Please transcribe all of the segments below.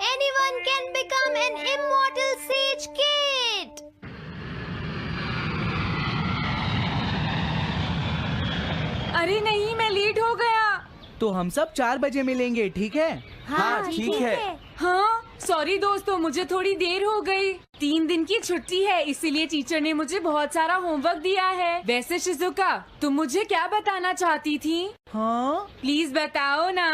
Anyone can become an immortal sage kid. अरे नहीं, मैं लेट हो गया। तो हम सब 4 बजे मिलेंगे, ठीक है? हाँ, ठीक है। हाँ, सॉरी दोस्तों, मुझे थोड़ी देर हो गई। 3 दिन की छुट्टी है, इसीलिए टीचर ने मुझे बहुत सारा होमवर्क दिया है। वैसे शिजुका, तुम मुझे क्या बताना चाहती थी? हाँ? प्लीज बताओ ना।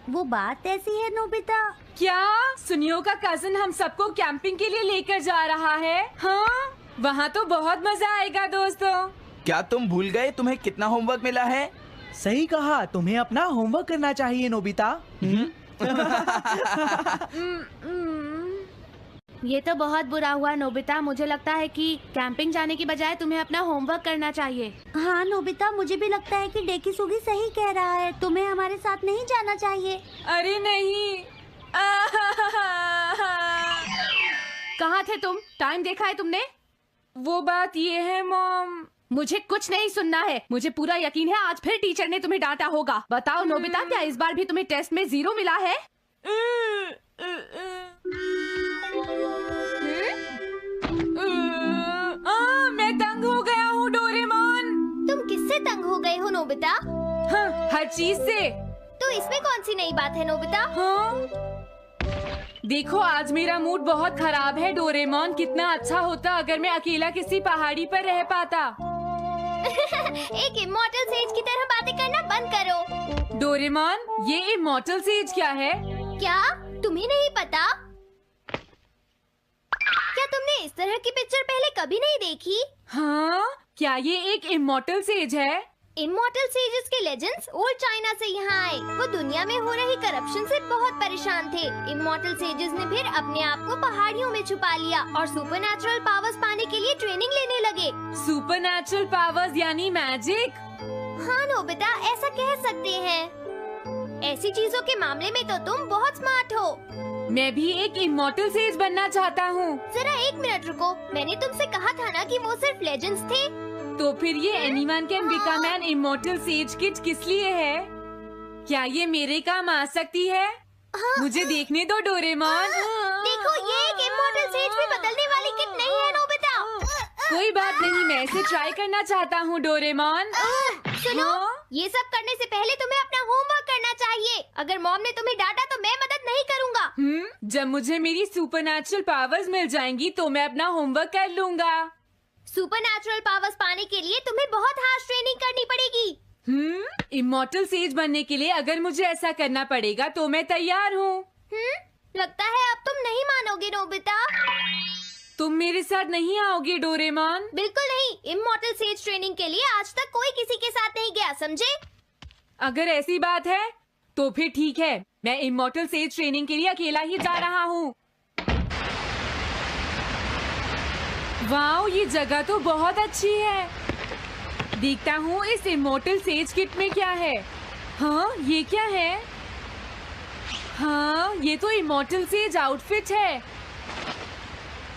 वो बात ऐसी है नोबिता। क्या सुनियो का कजिन हम सबको कैंपिंग के लिए लेकर जा रहा है? हाँ, वहाँ तो बहुत मजा आएगा दोस्तों। क्या तुम भूल गए तुम्हें कितना होमवर्क मिला है? सही कहा, तुम्हें अपना होमवर्क करना चाहिए नोबिता। ये तो बहुत बुरा हुआ नोबिता। मुझे लगता है कि कैंपिंग जाने की बजाय तुम्हें अपना होमवर्क करना चाहिए। हाँ नोबिता, मुझे भी लगता है कि डेकिसुगी सही कह रहा है। तुम्हें हमारे साथ नहीं जाना चाहिए। अरे नहीं। कहाँ थे तुम? टाइम देखा है तुमने? वो बात ये है मॉम। मुझे कुछ नहीं सुनना है। मुझे पूरा यकीन है आज फिर टीचर ने तुम्हें डांटा होगा। बताओ नोबिता, क्या इस बार भी तुम्हें टेस्ट में 0 मिला है? मैं तंग हो गया हूँ डोरेमोन। तुम किससे तंग हो गए हो नोबिता? हाँ, हर चीज से। तो इसमें कौन सी नई बात है नोबिता? हाँ? देखो, आज मेरा मूड बहुत खराब है डोरेमोन। कितना अच्छा होता अगर मैं अकेला किसी पहाड़ी पर रह पाता। एक इमॉर्टल सेज की तरह बातें करना बंद करो। डोरेमोन, ये इमॉर्टल सेज क्या है? क्या तुम्हें नहीं पता? क्या तुमने इस तरह की पिक्चर पहले कभी नहीं देखी? हाँ, क्या ये एक इमॉर्टल सेज है? इमॉर्टल सेजेस के लेजेंड्स ओल्ड चाइना से यहाँ आए। वो दुनिया में हो रही करप्शन से बहुत परेशान थे। इमॉर्टल सेजेस ने फिर अपने आप को पहाड़ियों में छुपा लिया और सुपरनैचुरल पावर्स पाने के लिए ट्रेनिंग लेने लगे। सुपरनैचुरल पावर्स यानी मैजिक? हाँ नोबिता, ऐसा कह सकते हैं। ऐसी चीजों के मामले में तो तुम बहुत स्मार्ट हो। मैं भी एक इमॉर्टल सेज बनना चाहता हूँ। जरा 1 मिनट रुको। मैंने तुमसे कहा था ना कि वो सिर्फ लेजेंड्स थे। तो फिर ये anyone can become an immortal says kid किस लिए है? क्या ये मेरे काम आ सकती है? मुझे देखने दो डोरेमोन। देखो, ये एक इमॉर्टल सेज भी बदलने वाली किट नहीं है नोबिता। कोई बात नहीं, मैं इसे ट्राई करना चाहता हूँ डोरेमोन। सुनो, ये सब करने से पहले तुम्हें अपना होमवर्क करना चाहिए। अगर मॉम ने तुम्हें डांटा तो मैं मदद नहीं करूँगा। जब मुझे मेरी सुपरनैचुरल पावर्स मिल जाएंगी तो मैं अपना होमवर्क कर लूँगा। सुपरनैचुरल पावर्स पाने के लिए तुम्हें बहुत हार्श ट्रेनिंग करनी पड़ेगी। इमॉर्टल सेज बनने के लिए अगर मुझे ऐसा करना पड़ेगा तो मैं तैयार हूँ। लगता है अब तुम नहीं मानोगे नोबिता। तुम मेरे साथ नहीं आओगे डोरेमोन? बिल्कुल नहीं। इमॉर्टल सेज ट्रेनिंग के लिए आज तक कोई किसी के साथ नहीं गया, समझे? अगर ऐसी बात है तो फिर ठीक है, मैं इमॉर्टल सेज ट्रेनिंग के लिए अकेला ही जा रहा हूँ। वाओ, ये जगह तो बहुत अच्छी है। देखता हूँ इस इमॉर्टल सेज किट में क्या है। हाँ, ये क्या है? हाँ, ये तो इमॉर्टल सेज आउटफिट है।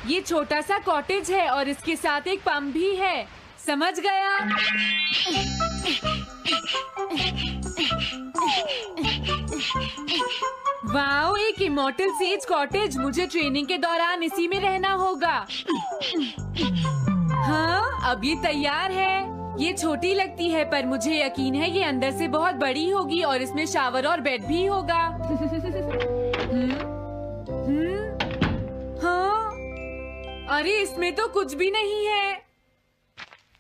ये छोटा सा कॉटेज है और इसके साथ एक पंप भी है। समझ गया। वाओ, एक इमॉर्टल सेज कॉटेज। मुझे ट्रेनिंग के दौरान इसी में रहना होगा। हाँ, अब ये तैयार है। ये छोटी लगती है पर मुझे यकीन है ये अंदर से बहुत बड़ी होगी और इसमें शावर और बेड भी होगा। हाँ, अरे इसमें तो कुछ भी नहीं है।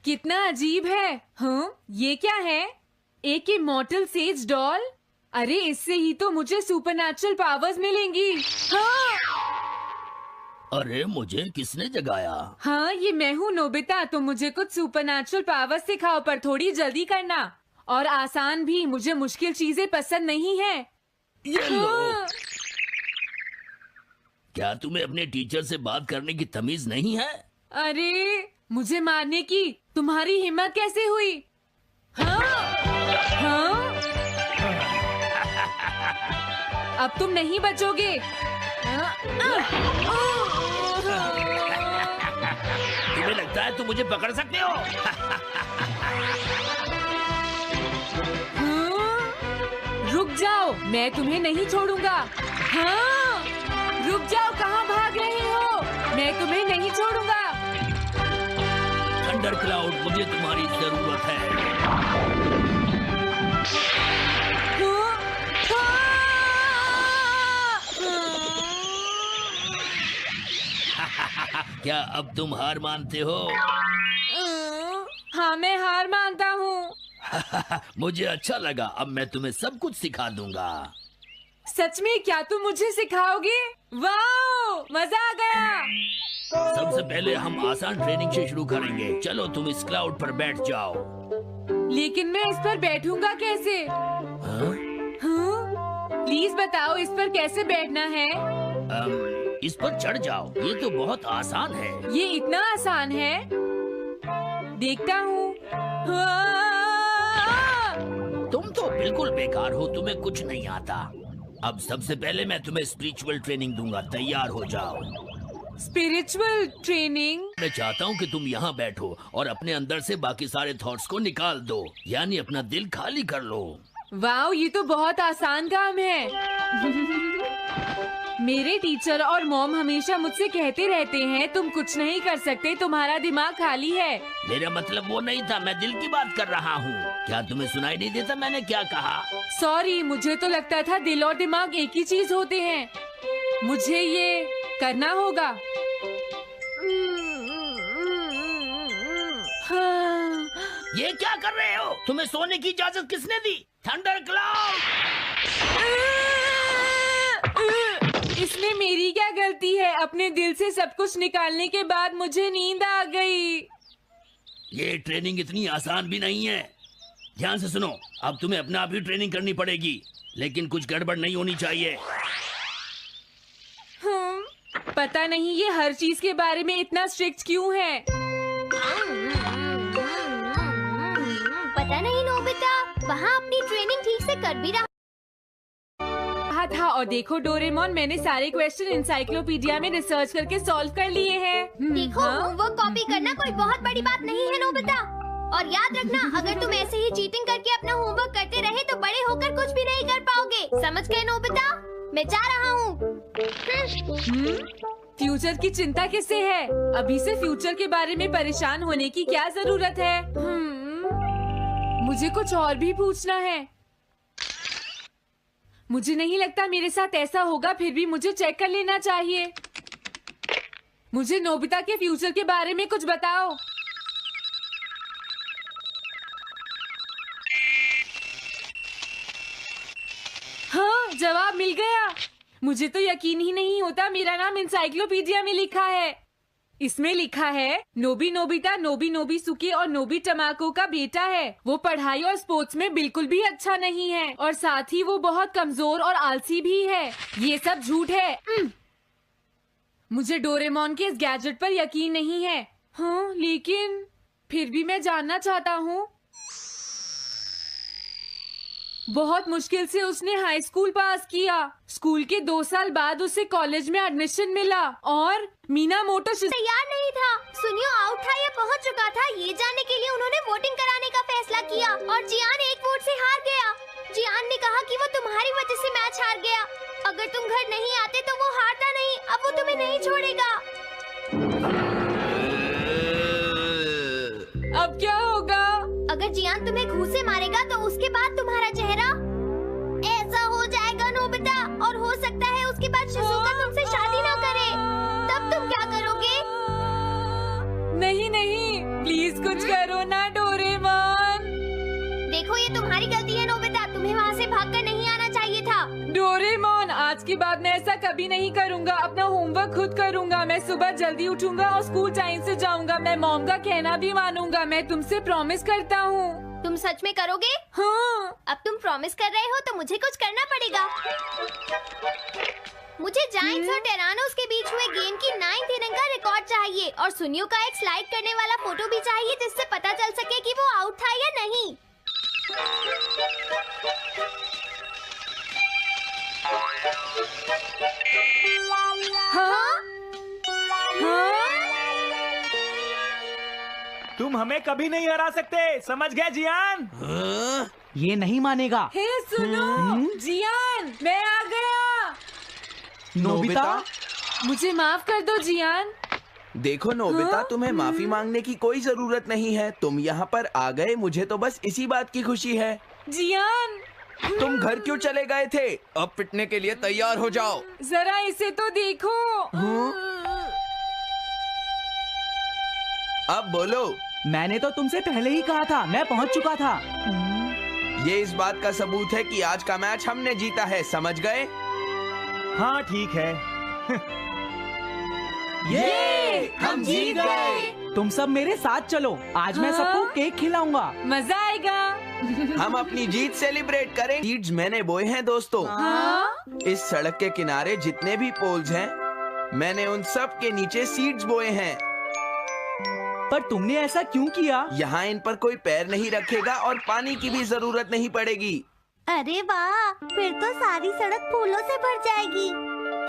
कितना अजीब है। हाँ, ये क्या है? एक इमॉर्टल सेज डॉल। अरे इससे ही तो मुझे सुपरनैचुरल पावर्स मिलेंगी। हाँ, अरे मुझे किसने जगाया? हाँ, ये मैं हूँ नोबिता। तो मुझे कुछ सुपरनैचुरल पावर्स सिखाओ, पर थोड़ी जल्दी करना और आसान भी। मुझे मुश्किल चीजें पसंद नहीं है। ये लो। हाँ। क्या तुम्हें अपने टीचर से बात करने की तमीज नहीं है? अरे मुझे मारने की तुम्हारी हिम्मत कैसे हुई? हाँ? हाँ? अब तुम नहीं बचोगे। तुम्हें लगता है तुम मुझे पकड़ सकते हो? हाँ? रुक जाओ, मैं तुम्हें नहीं छोड़ूंगा। हाँ, रुक जाओ, कहाँ भाग रहे हो? मैं तुम्हें नहीं छोड़ूंगा। थंडर क्लाउड, मुझे तुम्हारी जरूरत है। क्या अब तुम हार मानते हो? हाँ, मैं हार मानता हूँ। मुझे अच्छा लगा, अब मैं तुम्हें सब कुछ सिखा दूंगा। सच में? क्या तुम मुझे सिखाओगे? वाओ, मजा आ गया। सबसे पहले हम आसान ट्रेनिंग से शुरू करेंगे। चलो तुम इस क्लाउड पर बैठ जाओ। लेकिन मैं इस पर बैठूंगा कैसे? हाँ? हाँ? प्लीज बताओ, इस पर कैसे बैठना है? इस पर चढ़ जाओ, ये तो बहुत आसान है। ये इतना आसान है? देखता हूँ। तुम तो बिल्कुल बेकार हो, तुम्हें कुछ नहीं आता। अब सबसे पहले मैं तुम्हें स्पिरिचुअल ट्रेनिंग दूंगा, तैयार हो जाओ। Spiritual training? मैं चाहता हूँ कि तुम यहाँ बैठो और अपने अंदर से बाकी सारे थॉट्स को निकाल दो, यानी अपना दिल खाली कर लो। वाओ, ये तो बहुत आसान काम है। मेरे टीचर और मॉम हमेशा मुझसे कहते रहते हैं, तुम कुछ नहीं कर सकते, तुम्हारा दिमाग खाली है। मेरा मतलब वो नहीं था, मैं दिल की बात कर रहा हूँ। क्या तुम्हें सुनाई नहीं देता मैंने क्या कहा? सॉरी, मुझे तो लगता था दिल और दिमाग एक ही चीज होते हैं। मुझे ये करना होगा। हाँ। ये क्या कर रहे हो? तुम्हें सोने की इजाजत किसने दी? Thunder cloud! इसमें मेरी क्या गलती है? अपने दिल से सब कुछ निकालने के बाद मुझे नींद आ गई। ये ट्रेनिंग इतनी आसान भी नहीं है। ध्यान से सुनो, अब तुम्हें अपने आप ही ट्रेनिंग करनी पड़ेगी, लेकिन कुछ गड़बड़ नहीं होनी चाहिए। पता नहीं ये हर चीज के बारे में इतना स्ट्रिक्ट क्यों है। पता नहीं नोबिता, वहाँ अपनी ट्रेनिंग ठीक से कर भी रहा था। और देखो डोरेमोन, मैंने सारे क्वेश्चन एनसाइक्लोपीडिया में रिसर्च करके सॉल्व कर लिए हैं। देखो, होमवर्क कॉपी करना कोई बहुत बड़ी बात नहीं है नोबिता। और याद रखना, अगर तुम ऐसे ही चीटिंग करके अपना होमवर्क करते रहे तो बड़े होकर कुछ भी नहीं कर पाओगे। समझ गए नोबिता? मैं जा रहा हूँ। फ्यूचर की चिंता किससे है? अभी से फ्यूचर के बारे में परेशान होने की क्या जरूरत है? मुझे कुछ और भी पूछना है। मुझे नहीं लगता मेरे साथ ऐसा होगा, फिर भी मुझे चेक कर लेना चाहिए। मुझे नोबिता के फ्यूचर के बारे में कुछ बताओ। हाँ, जवाब मिल गया। मुझे तो यकीन ही नहीं होता, मेरा नाम एनसाइक्लोपीडिया में लिखा है। इसमें लिखा है नोबी नोबिता नोबी नोबिसुके और नोबी टमाको का बेटा है। वो पढ़ाई और स्पोर्ट्स में बिल्कुल भी अच्छा नहीं है और साथ ही वो बहुत कमजोर और आलसी भी है। ये सब झूठ है। मुझे डोरेमोन के इस गैजेट पर यकीन नहीं है। हाँ, लेकिन फिर भी मैं जानना चाहता हूँ। बहुत मुश्किल से उसने हाई स्कूल पास किया। स्कूल के 2 साल बाद उसे कॉलेज में एडमिशन मिला और मीनामोटो तैयार नहीं था। सुनियो आउट था या पहुंच चुका था, ये जानने के लिए उन्होंने वोटिंग कराने का फैसला किया और जियान एक वोट से हार गया। जियान ने कहा कि वो तुम्हारी वजह से मैच हार गया। अगर तुम घर नहीं आते तो वो हारता नहीं। अब वो तुम्हें नहीं छोड़ेगा। अब क्या होगा? अगर जियान तुम्हें घूंसे मारेगा तो उसके बाद तुम्हारा चेहरा ऐसा हो जाएगा नोबिता, और हो सकता है उसके बाद शिज़ुका तुमसे शादी ना करे। तब तुम क्या करोगे? नहीं नहीं, प्लीज कुछ करो ना डोरेमोन। देखो, ये तुम्हारी गलती है नोबिता, तुम्हें वहाँ से भागकर नहीं आना चाहिए था। डोरेमोन, आज के बाद मैं ऐसा कभी नहीं करूँगा। अपना होमवर्क खुद करूँगा। मैं सुबह जल्दी उठूंगा और स्कूल टाइम से जाऊँगा। मैं मॉम का कहना भी मानूंगा। मैं तुमसे प्रॉमिस करता हूँ। तुम सच में करोगे? हाँ। अब तुम प्रॉमिस कर रहे हो तो मुझे कुछ करना पड़ेगा। मुझे जायंट्स और टेरानोस के बीच हुए गेम की 9th इनिंग का रिकॉर्ड चाहिए और सुनियो का एक स्लाइड करने वाला फोटो भी चाहिए, जिससे पता चल सके कि वो आउट था या नहीं। हाँ? हाँ? तुम हमें कभी नहीं हरा सकते, समझ गए जियान? ये नहीं मानेगा। हे सुनो, जियान, मैं आ गया। नोबिता, मुझे माफ कर दो जियान। देखो नोबिता, तुम्हें माफी मांगने की कोई जरूरत नहीं है। तुम यहाँ पर आ गए, मुझे तो बस इसी बात की खुशी है। जियान, तुम घर क्यों चले गए थे? अब पिटने के लिए तैयार हो जाओ। जरा इसे तो देखो। अब बोलो। मैंने तो तुमसे पहले ही कहा था, मैं पहुंच चुका था। ये इस बात का सबूत है कि आज का मैच हमने जीता है, समझ गए? हाँ ठीक है। ये हम जीत गए। तुम सब मेरे साथ चलो, आज मैं सबको केक खिलाऊंगा। मजा आएगा। हम अपनी जीत सेलिब्रेट करें। सीड्स मैंने बोए हैं दोस्तों। हाँ? इस सड़क के किनारे जितने भी पोल्स हैं, मैंने उन सब के नीचे सीड्स बोए हैं। पर तुमने ऐसा क्यों किया? यहाँ इन पर कोई पैर नहीं रखेगा और पानी की भी जरूरत नहीं पड़ेगी। अरे वाह, फिर तो सारी सड़क फूलों से भर जाएगी।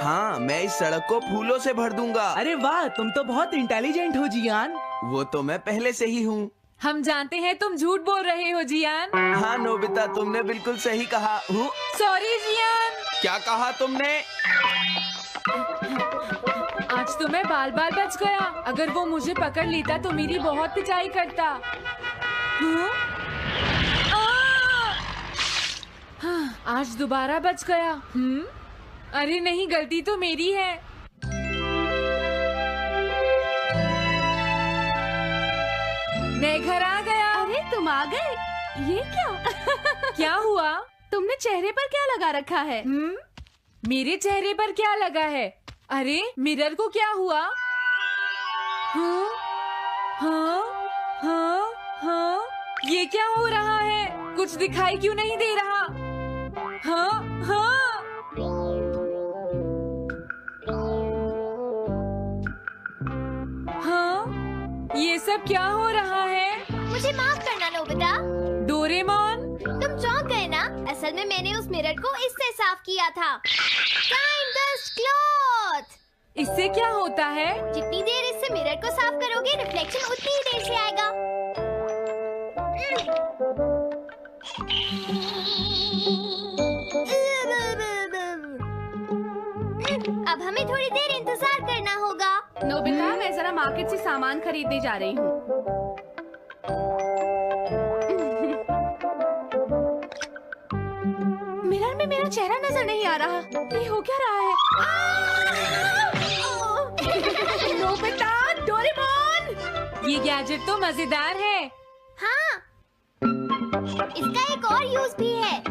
हाँ, मैं इस सड़क को फूलों से भर दूंगा। अरे वाह, तुम तो बहुत इंटेलिजेंट हो जियान। वो तो मैं पहले से ही हूँ। हम जानते हैं तुम झूठ बोल रहे हो जियान। हाँ नोबिता, तुमने बिल्कुल सही कहा। Sorry Gian. क्या कहा तुमने? आज तो मैं बाल बाल बच गया। अगर वो मुझे पकड़ लेता तो मेरी बहुत पिटाई करता। हाँ, आज दोबारा बच गया। अरे नहीं, गलती तो मेरी है। मैं घर आ गया। अरे तुम आ गए, ये क्या? क्या हुआ? तुमने चेहरे पर क्या लगा रखा है? मेरे चेहरे पर क्या लगा है? अरे मिरर को क्या हुआ? हाँ, हाँ, हाँ, हाँ, ये क्या हो रहा है? कुछ दिखाई क्यों नहीं दे रहा? हाँ, हाँ। हाँ, ये सब क्या हो रहा है? मुझे माफ करना नोबिता। डोरेमोन, तुम चौंक गए ना? असल में मैंने उस मिरर को इससे साफ किया था। Time dust cloth. इससे क्या होता है? जितनी देर इससे मिरर को साफ करोगे, रिफ्लेक्शन उतनी ही देर से आएगा। अब हमें थोड़ी देर इंतजार करना होगा। नोबिता, मैं जरा मार्केट से सामान खरीदने जा रही हूँ। मिरर में मेरा चेहरा नजर नहीं आ रहा। ये हो क्या रहा है? Nobita, Doraemon! ये गैजेट तो मजेदार है। हाँ, इसका एक और यूज भी है।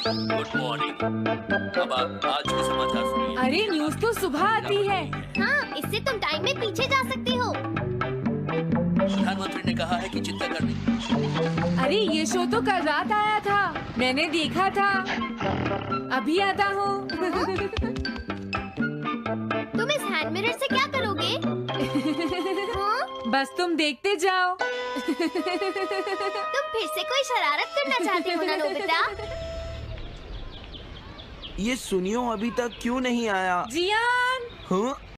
Good morning. अब आप आज के समाचार सुनिए। अरे न्यूज तो सुबह आती है। हाँ, इससे तुम टाइम में पीछे जा सकते हो। प्रधानमंत्री ने कहा है कि चिंता करनी। अरे ये शो तो कल रात आया था, मैंने देखा था। अभी आता हूँ। तुम इस हैंड मिरर से क्या करोगे? हाँ? बस तुम देखते जाओ। तुम फिर से कोई शरारत करना चाहते हो ना नोबिता? ये सुनियो अभी तक क्यों नहीं आया? जियान, हाँ?